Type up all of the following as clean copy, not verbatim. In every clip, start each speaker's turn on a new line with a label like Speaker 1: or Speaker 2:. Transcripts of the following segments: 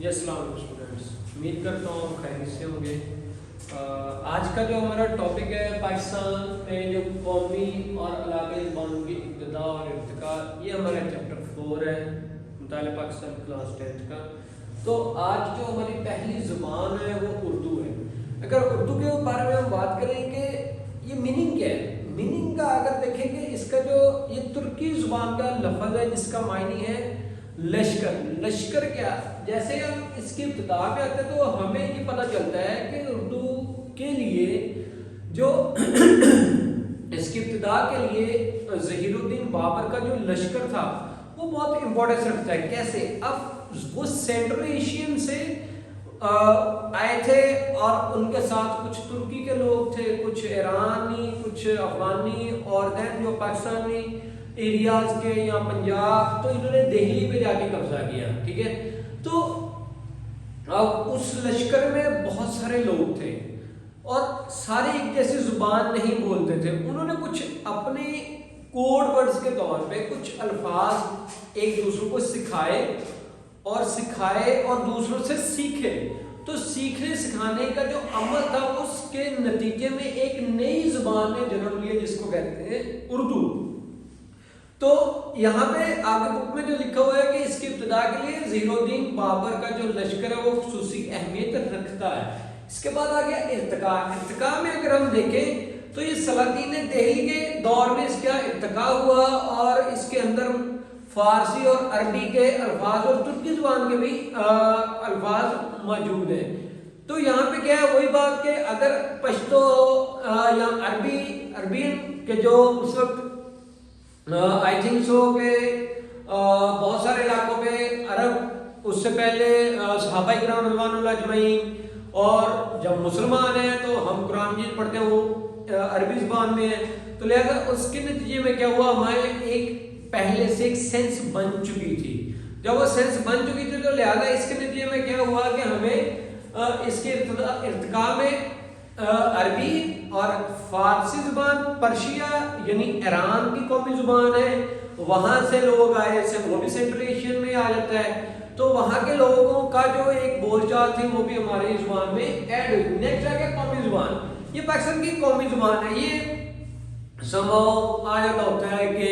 Speaker 1: جی السلام علیکم اسٹوڈنٹس، امید کرتا ہوں خیریت سے ہوں گے۔ آج کا جو ہمارا ٹاپک ہے پاکستان میں جو قومی اور علاقائی زبانوں کی ابتدا اور ارتقاء، یہ ہمارا چیپٹر 4 ہے مطالعہ پاکستان کلاس 10 کا۔ تو آج جو ہماری پہلی زبان ہے وہ اردو ہے۔ اگر اردو کے بارے میں ہم بات کریں کہ یہ میننگ کیا ہے، میننگ کا اگر دیکھیں کہ اس کا جو یہ ترکی زبان کا لفظ ہے جس کا معنی ہے لشکر۔ لشکر کیا، جیسے ہم اس کی ابتدا پہ آتے ہیں تو ہمیں یہ پتہ چلتا ہے کہ اردو کے لیے جو اس کی ابتدا کے لیے ظہیر الدین بابر کا جو لشکر تھا وہ بہت امپورٹنس رکھتا ہے۔ کیسے؟ اب وہ سینٹرل ایشین سے آئے تھے اور ان کے ساتھ کچھ ترکی کے لوگ تھے، کچھ ایرانی، کچھ افغانی اور دین جو پاکستانی ایریاز کے یا پنجاب، تو انہوں نے دہلی پہ جا کے قبضہ کیا، ٹھیک ہے۔ تو اب اس لشکر میں بہت سارے لوگ تھے اور سارے ایک جیسی زبان نہیں بولتے تھے۔ انہوں نے کچھ اپنے کوڈ ورڈز کے طور پہ کچھ الفاظ ایک دوسروں کو سکھائے اور دوسروں سے سیکھے۔ تو سیکھنے سکھانے کا جو عمل تھا اس کے نتیجے میں ایک نئی زبان نے جنم لیا جس کو کہتے ہیں اردو۔ تو یہاں پہ آگے بک میں جو لکھا ہوا ہے کہ اس کی ابتدا کے لیے ظہیر الدین بابر کا جو لشکر ہے وہ خصوصی اہمیت رکھتا ہے۔ اس کے بعد آ گیا ارتقاء۔ ارتقاء میں اگر ہم دیکھیں تو یہ سلاطین دہلی کے دور میں اس کا ارتقاء ہوا اور اس کے اندر فارسی اور عربی کے الفاظ اور ترکی زبان کے بھی الفاظ موجود ہیں۔ تو یہاں پہ کیا ہے، وہی بات کہ اگر پشتو یا عربین کے جو اس وقت آئی تھنک سو کہ بہت سارے علاقوں پہ عرب، اس سے پہلے صحابہ کرام رضوان اللہ اجمعین، اور جب مسلمان ہیں تو ہم قرآن مجید پڑھتے ہیں وہ عربی زبان میں ہے۔ تو لہذا اس کے نتیجے میں کیا ہوا، ہمارے ایک پہلے سے ایک سینس بن چکی تھی۔ جب وہ سینس بن چکی تھی تو لہذا اس کے نتیجے میں کیا ہوا کہ ہمیں اس کے ارتقاء میں عربی اور فارسی زبان، پرشیا یعنی ایران کی قومی زبان ہے، وہاں سے لوگ آئے سے وہ بھی سینٹرل ایشین میں آ جاتا ہے، تو وہاں کے لوگوں کا جو ایک بول چال تھی وہ بھی ہماری زبان میں ایڈ ہوئی۔ نیکسٹ آ گیا قومی زبان۔ یہ پاکستان کی قومی زبان ہے۔ یہ سماؤ آ جاتا ہوتا ہے کہ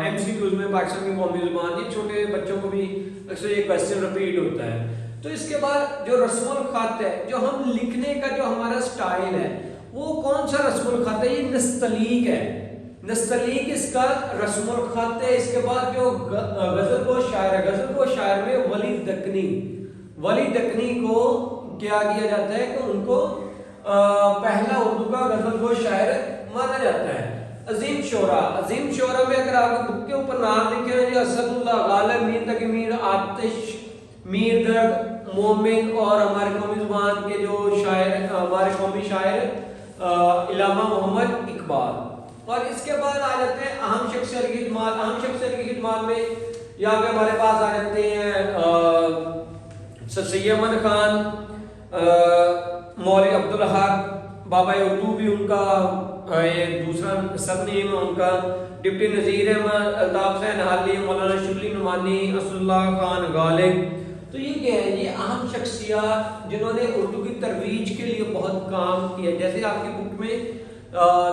Speaker 1: ایم سی کیوز میں پاکستان کی قومی زبان، یہ چھوٹے بچوں کو بھی اکثر یہ کوسچن ریپیٹ ہوتا ہے۔ تو اس کے بعد جو رسم الخط ہے، جو ہم لکھنے کا جو ہمارا سٹائل ہے، وہ کون سا رسم الخط ہے؟ یہ نستعلیق ہے۔ نستعلیق اس کا رسم الخط ہے۔ اس کے بعد جو غزل گو شاعر ہے، غزل گو شاعر میں ولی دکنی کو کیا کیا جاتا ہے کہ ان کو پہلا اردو کا غزل گو شاعر مانا جاتا ہے۔ عظیم شعرا میں اگر آپ بک کے اوپر نام لکھے ہیں، اسد اللہ غالب، میر تقی میر، آتش، میر درد، مومن، اور ہمارے قومی زبان کے جو شاعر، ہمارے قومی شاعر علامہ محمد اقبال۔ اور اس کے بعد آ جاتے ہیں اہم شخصیت کی خدمات۔ اہم شخصیت کی خدمات میں یہاں پہ ہمارے پاس آ جاتے ہیں سید احمد خان، مولوی عبدالحق، بابا اردو بھی ان کا دوسرا سب نیم ہے ان کا، ڈپٹی نذیر احمد، الطاف حسین حالی، مولانا شبلی نعمانی، اسد اللہ خان غالب۔ تو یہ کیا ہے، یہ اہم شخصیات جنہوں نے اردو کی ترویج کے لیے بہت کام کیا۔ جیسے آپ کی بک میں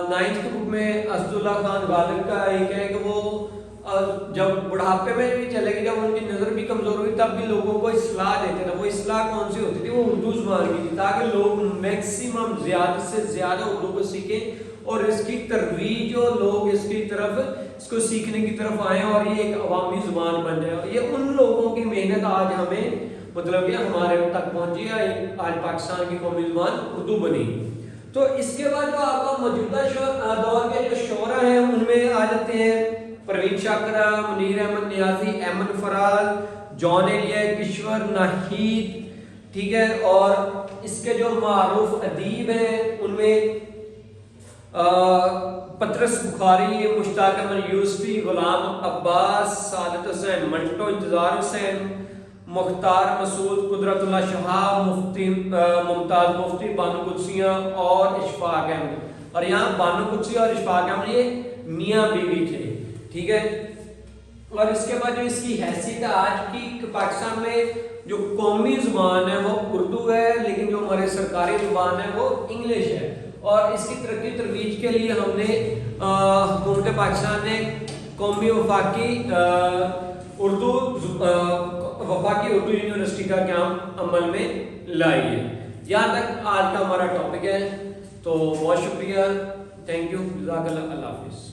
Speaker 1: 9th کی بک میں اسد اللہ خان غالب کا ایک ہے کہ وہ جب بڑھاپے میں بھی چلے گئے، جب ان کی نظر بھی کمزور ہوئی تب بھی لوگوں کو اصلاح دیتے تھے۔ وہ اصلاح کون سی ہوتی تھی؟ وہ اردو زبان کی تھی، تاکہ لوگ میکسیمم زیادہ سے زیادہ اردو کو سیکھیں اور اس کی ترویج اور لوگ اس کی طرف، اس کو سیکھنے کی طرف آئیں اور یہ ایک عوامی زبان بن جائے۔ یہ ان لوگوں کی محنت آج ہمیں مطلب کہ ہمارے تک پہنچی ہے، آج پاکستان کی قومی زبان اردو بنی۔ تو اس کے بعد جو آپ کا موجودہ دور کے جو شعراء ہیں ان میں آ جاتے ہیں پروین شاکرہ، منیر احمد نیازی، احمد فراز، جان ایلیا کشور، ناہید، ٹھیک ہے۔ اور اس کے جو معروف ادیب ہیں ان میں پطرس بخاری، مشتاق احمد یوسفی، غلام عباس، سعادت حسین منٹو، انتظار حسین، مختار مسعود، قدرت اللہ شہاب، مفتی ممتاز مفتی، بانو قدسیاں اور اشفاق احمد۔ اور یہاں بانو قدسی اور اشفاق احمد یہ میاں بیوی تھے، ٹھیک ہے۔ اور اس کے بعد جو اس کی حیثیت ہے آج کی پاکستان میں جو قومی زبان ہے وہ اردو ہے، لیکن جو ہمارے سرکاری زبان ہے وہ انگلش ہے، اور اس کی ترقی ترویج کے لیے ہم نے حکومت پاکستان نے قومی وفاقی اردو یونیورسٹی کا قیام عمل میں لائی ہے۔ یہاں تک آج کا ہمارا ٹاپک ہے، تو بہت شکریہ، تھینک یو، جزاک اللہ، اللہ حافظ۔